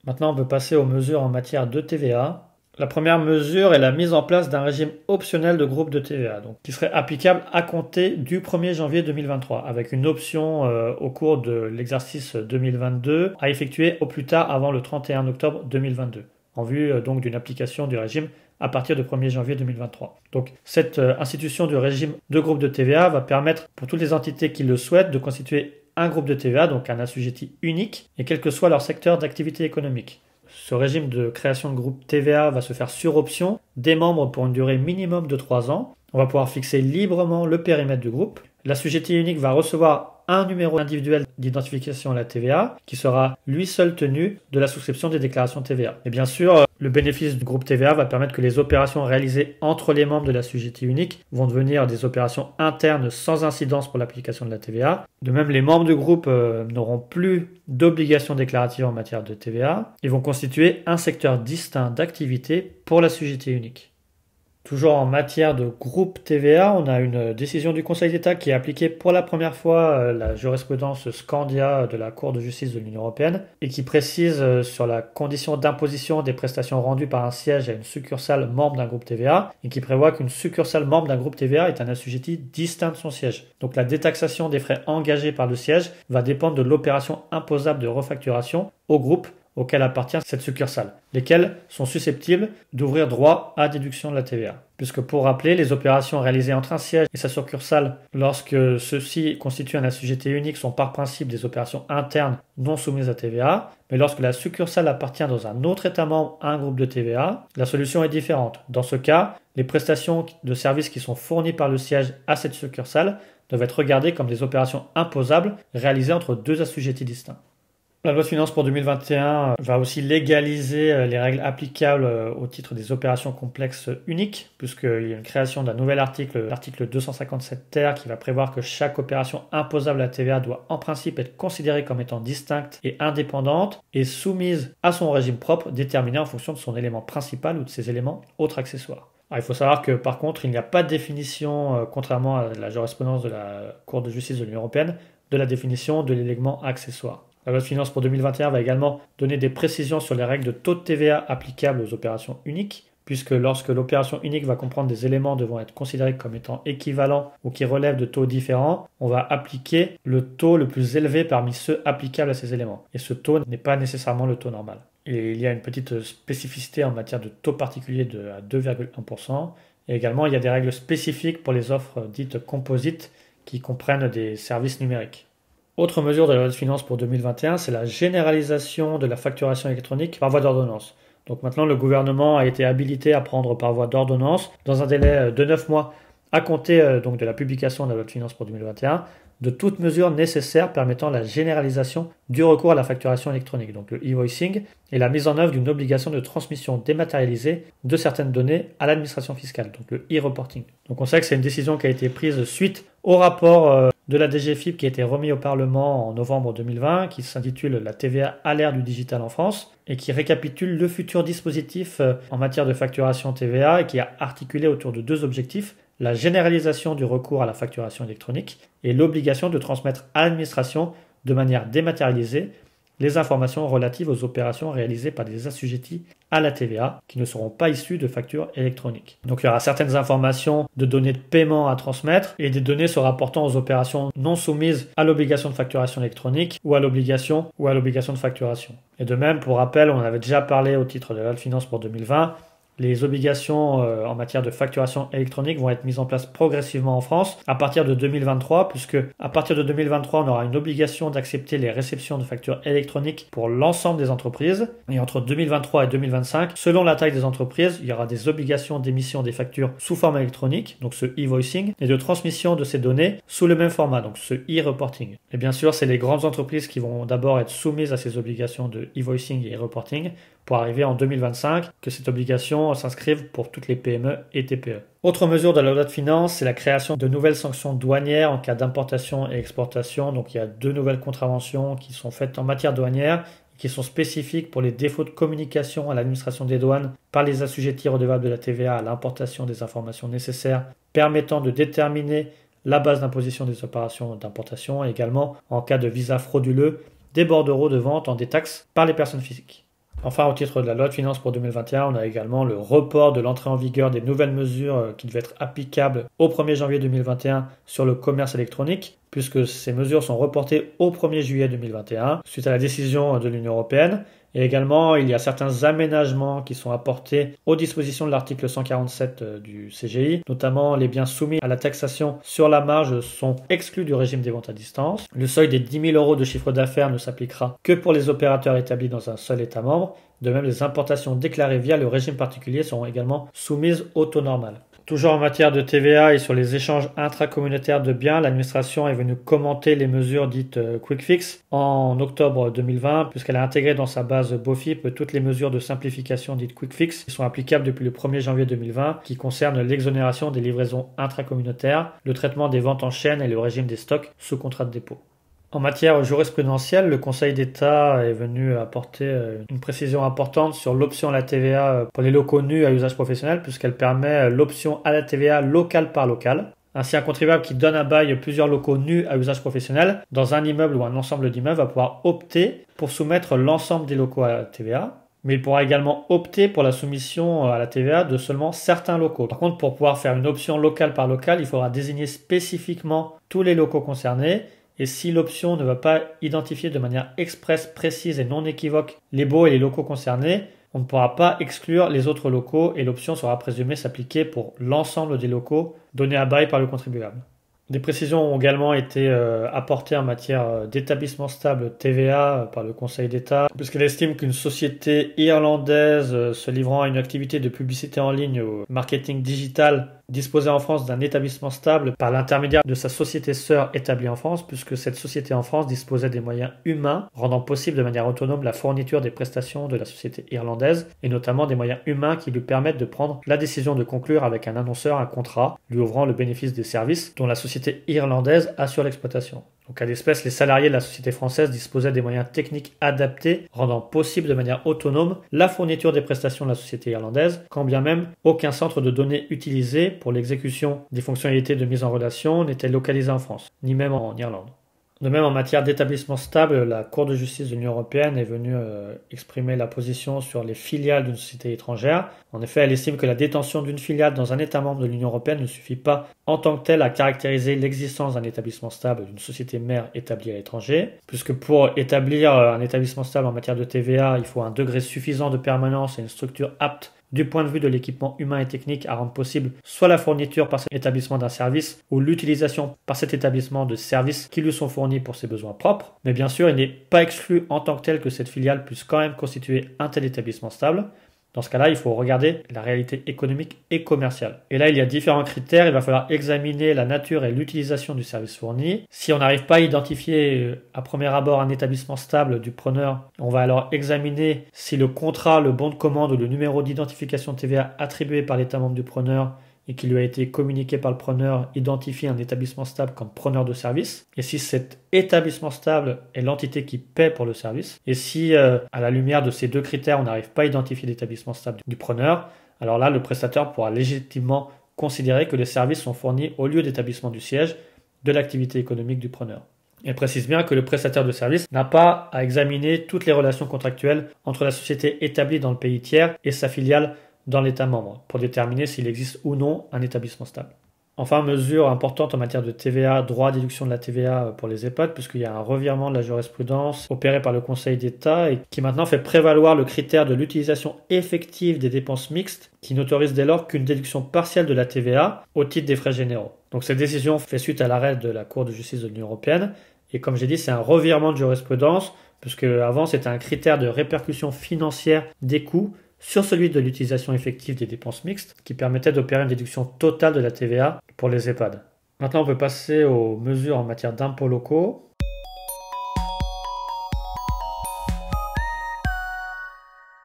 Maintenant, on peut passer aux mesures en matière de TVA. La première mesure est la mise en place d'un régime optionnel de groupe de TVA, donc, qui serait applicable à compter du 1er janvier 2023, avec une option au cours de l'exercice 2022 à effectuer au plus tard avant le 31 octobre 2022, en vue donc d'une application du régime à partir du 1er janvier 2023. Donc cette institution du régime de groupe de TVA va permettre pour toutes les entités qui le souhaitent de constituer un groupe de TVA, donc un assujetti unique, et quel que soit leur secteur d'activité économique. Ce régime de création de groupe TVA va se faire sur option des membres pour une durée minimum de 3 ans. On va pouvoir fixer librement le périmètre du groupe. L'assujetti unique va recevoir un numéro individuel d'identification à la TVA qui sera lui seul tenu de la souscription des déclarations TVA. Et bien sûr, le bénéfice du groupe TVA va permettre que les opérations réalisées entre les membres de l'assujetti unique vont devenir des opérations internes sans incidence pour l'application de la TVA. De même, les membres du groupe n'auront plus d'obligations déclaratives en matière de TVA. Ils vont constituer un secteur distinct d'activité pour l'assujetti unique. Toujours en matière de groupe TVA, on a une décision du Conseil d'État qui a appliqué pour la première fois la jurisprudence Scandia de la Cour de justice de l'Union européenne et qui précise sur la condition d'imposition des prestations rendues par un siège à une succursale membre d'un groupe TVA et qui prévoit qu'une succursale membre d'un groupe TVA est un assujetti distinct de son siège. Donc la détaxation des frais engagés par le siège va dépendre de l'opération imposable de refacturation au groupe auquel appartient cette succursale, lesquelles sont susceptibles d'ouvrir droit à déduction de la TVA. Puisque pour rappeler, les opérations réalisées entre un siège et sa succursale, lorsque ceux-ci constituent un assujetti unique, sont par principe des opérations internes non soumises à TVA, mais lorsque la succursale appartient dans un autre État membre à un groupe de TVA, la solution est différente. Dans ce cas, les prestations de services qui sont fournies par le siège à cette succursale doivent être regardées comme des opérations imposables réalisées entre deux assujettis distincts. La loi de finances pour 2021 va aussi légaliser les règles applicables au titre des opérations complexes uniques, puisqu'il y a une création d'un nouvel article, l'article 257 ter, qui va prévoir que chaque opération imposable à la TVA doit en principe être considérée comme étant distincte et indépendante et soumise à son régime propre, déterminé en fonction de son élément principal ou de ses éléments autres accessoires. Alors, il faut savoir que par contre, il n'y a pas de définition, contrairement à la jurisprudence de la Cour de justice de l'Union européenne, de la définition de l'élément accessoire. La loi de finances pour 2021 va également donner des précisions sur les règles de taux de TVA applicables aux opérations uniques, puisque lorsque l'opération unique va comprendre des éléments devant être considérés comme étant équivalents ou qui relèvent de taux différents, on va appliquer le taux le plus élevé parmi ceux applicables à ces éléments. Et ce taux n'est pas nécessairement le taux normal. Et il y a une petite spécificité en matière de taux particulier à 2,1%. Et également, il y a des règles spécifiques pour les offres dites composites qui comprennent des services numériques. Autre mesure de la loi de finances pour 2021, c'est la généralisation de la facturation électronique par voie d'ordonnance. Donc maintenant, le gouvernement a été habilité à prendre par voie d'ordonnance, dans un délai de 9 mois à compter donc de la publication de la loi de finances pour 2021, de toutes mesures nécessaires permettant la généralisation du recours à la facturation électronique, donc le e-voicing, et la mise en œuvre d'une obligation de transmission dématérialisée de certaines données à l'administration fiscale, donc le e-reporting. Donc on sait que c'est une décision qui a été prise suite au rapport de la DGFiP qui a été remis au Parlement en novembre 2020, qui s'intitule « La TVA à l'ère du digital en France » et qui récapitule le futur dispositif en matière de facturation TVA et qui a articulé autour de deux objectifs: la généralisation du recours à la facturation électronique et l'obligation de transmettre à l'administration de manière dématérialisée les informations relatives aux opérations réalisées par des assujettis à la TVA qui ne seront pas issues de factures électroniques. Donc il y aura certaines informations de données de paiement à transmettre et des données se rapportant aux opérations non soumises à l'obligation de facturation électronique ou à l'obligation de facturation. Et de même, pour rappel, on en avait déjà parlé au titre de la loi de finances pour 2020, les obligations en matière de facturation électronique vont être mises en place progressivement en France à partir de 2023, puisque à partir de 2023, on aura une obligation d'accepter les réceptions de factures électroniques pour l'ensemble des entreprises. Et entre 2023 et 2025, selon la taille des entreprises, il y aura des obligations d'émission des factures sous forme électronique, donc ce e-voicing, et de transmission de ces données sous le même format, donc ce e-reporting. Et bien sûr, c'est les grandes entreprises qui vont d'abord être soumises à ces obligations de e-voicing et e-reporting, pour arriver en 2025 que cette obligation s'inscrive pour toutes les PME et TPE. Autre mesure de la loi de finances, c'est la création de nouvelles sanctions douanières en cas d'importation et exportation. Donc il y a 2 nouvelles contraventions qui sont faites en matière douanière et qui sont spécifiques pour les défauts de communication à l'administration des douanes par les assujettis redevables de la TVA à l'importation des informations nécessaires permettant de déterminer la base d'imposition des opérations d'importation et également en cas de visa frauduleux des bordereaux de vente en détaxe par les personnes physiques. Enfin, au titre de la loi de finances pour 2021, on a également le report de l'entrée en vigueur des nouvelles mesures qui devaient être applicables au 1er janvier 2021 sur le commerce électronique, puisque ces mesures sont reportées au 1er juillet 2021 suite à la décision de l'Union européenne. Et également, il y a certains aménagements qui sont apportés aux dispositions de l'article 147 du CGI, notamment les biens soumis à la taxation sur la marge sont exclus du régime des ventes à distance. Le seuil des 10 000 euros de chiffre d'affaires ne s'appliquera que pour les opérateurs établis dans un seul État membre. De même, les importations déclarées via le régime particulier seront également soumises au taux normal. Toujours en matière de TVA et sur les échanges intracommunautaires de biens, l'administration est venue commenter les mesures dites Quick Fix en octobre 2020, puisqu'elle a intégré dans sa base BOFIP toutes les mesures de simplification dites Quick Fix qui sont applicables depuis le 1er janvier 2020, qui concernent l'exonération des livraisons intracommunautaires, le traitement des ventes en chaîne et le régime des stocks sous contrat de dépôt. En matière jurisprudentielle, le Conseil d'État est venu apporter une précision importante sur l'option à la TVA pour les locaux nus à usage professionnel, puisqu'elle permet l'option à la TVA local par local. Ainsi, un contribuable qui donne à bail plusieurs locaux nus à usage professionnel dans un immeuble ou un ensemble d'immeubles va pouvoir opter pour soumettre l'ensemble des locaux à la TVA. Mais il pourra également opter pour la soumission à la TVA de seulement certains locaux. Par contre, pour pouvoir faire une option local par local, il faudra désigner spécifiquement tous les locaux concernés. Et si l'option ne va pas identifier de manière expresse, précise et non équivoque les baux et les locaux concernés, on ne pourra pas exclure les autres locaux et l'option sera présumée s'appliquer pour l'ensemble des locaux donnés à bail par le contribuable. Des précisions ont également été apportées en matière d'établissement stable TVA par le Conseil d'État, puisqu'elle estime qu'une société irlandaise se livrant à une activité de publicité en ligne ou marketing digital disposait en France d'un établissement stable par l'intermédiaire de sa société sœur établie en France, puisque cette société en France disposait des moyens humains rendant possible de manière autonome la fourniture des prestations de la société irlandaise, et notamment des moyens humains qui lui permettent de prendre la décision de conclure avec un annonceur un contrat lui ouvrant le bénéfice des services dont la société irlandaise assure l'exploitation. Donc à l'espèce, les salariés de la société française disposaient des moyens techniques adaptés rendant possible de manière autonome la fourniture des prestations de la société irlandaise, quand bien même aucun centre de données utilisé pour l'exécution des fonctionnalités de mise en relation n'était localisé en France, ni même en Irlande. De même, en matière d'établissement stable, la Cour de justice de l'Union européenne est venue exprimer la position sur les filiales d'une société étrangère. En effet, elle estime que la détention d'une filiale dans un État membre de l'Union européenne ne suffit pas en tant que telle à caractériser l'existence d'un établissement stable d'une société mère établie à l'étranger, puisque pour établir un établissement stable en matière de TVA, il faut un degré suffisant de permanence et une structure apte du point de vue de l'équipement humain et technique à rendre possible soit la fourniture par cet établissement d'un service ou l'utilisation par cet établissement de services qui lui sont fournis pour ses besoins propres. Mais bien sûr, il n'est pas exclu en tant que tel que cette filiale puisse quand même constituer un tel établissement stable. Dans ce cas-là, il faut regarder la réalité économique et commerciale. Et là, il y a différents critères. Il va falloir examiner la nature et l'utilisation du service fourni. Si on n'arrive pas à identifier à premier abord un établissement stable du preneur, on va alors examiner si le contrat, le bon de commande ou le numéro d'identification TVA attribué par l'État membre du preneur et qui lui a été communiqué par le preneur identifie un établissement stable comme preneur de service, et si cet établissement stable est l'entité qui paie pour le service, et si à la lumière de ces deux critères on n'arrive pas à identifier l'établissement stable du preneur, alors là le prestataire pourra légitimement considérer que les services sont fournis au lieu d'établissement du siège de l'activité économique du preneur. Elle précise bien que le prestataire de service n'a pas à examiner toutes les relations contractuelles entre la société établie dans le pays tiers et sa filiale dans l'État membre, pour déterminer s'il existe ou non un établissement stable. Enfin, mesure importante en matière de TVA, droit à déduction de la TVA pour les EHPAD, puisqu'il y a un revirement de la jurisprudence opéré par le Conseil d'État et qui maintenant fait prévaloir le critère de l'utilisation effective des dépenses mixtes, qui n'autorise dès lors qu'une déduction partielle de la TVA au titre des frais généraux. Donc cette décision fait suite à l'arrêt de la Cour de justice de l'Union européenne, et comme j'ai dit, c'est un revirement de jurisprudence, puisque avant c'était un critère de répercussion financière des coûts sur celui de l'utilisation effective des dépenses mixtes, qui permettait d'opérer une déduction totale de la TVA pour les EHPAD. Maintenant, on peut passer aux mesures en matière d'impôts locaux.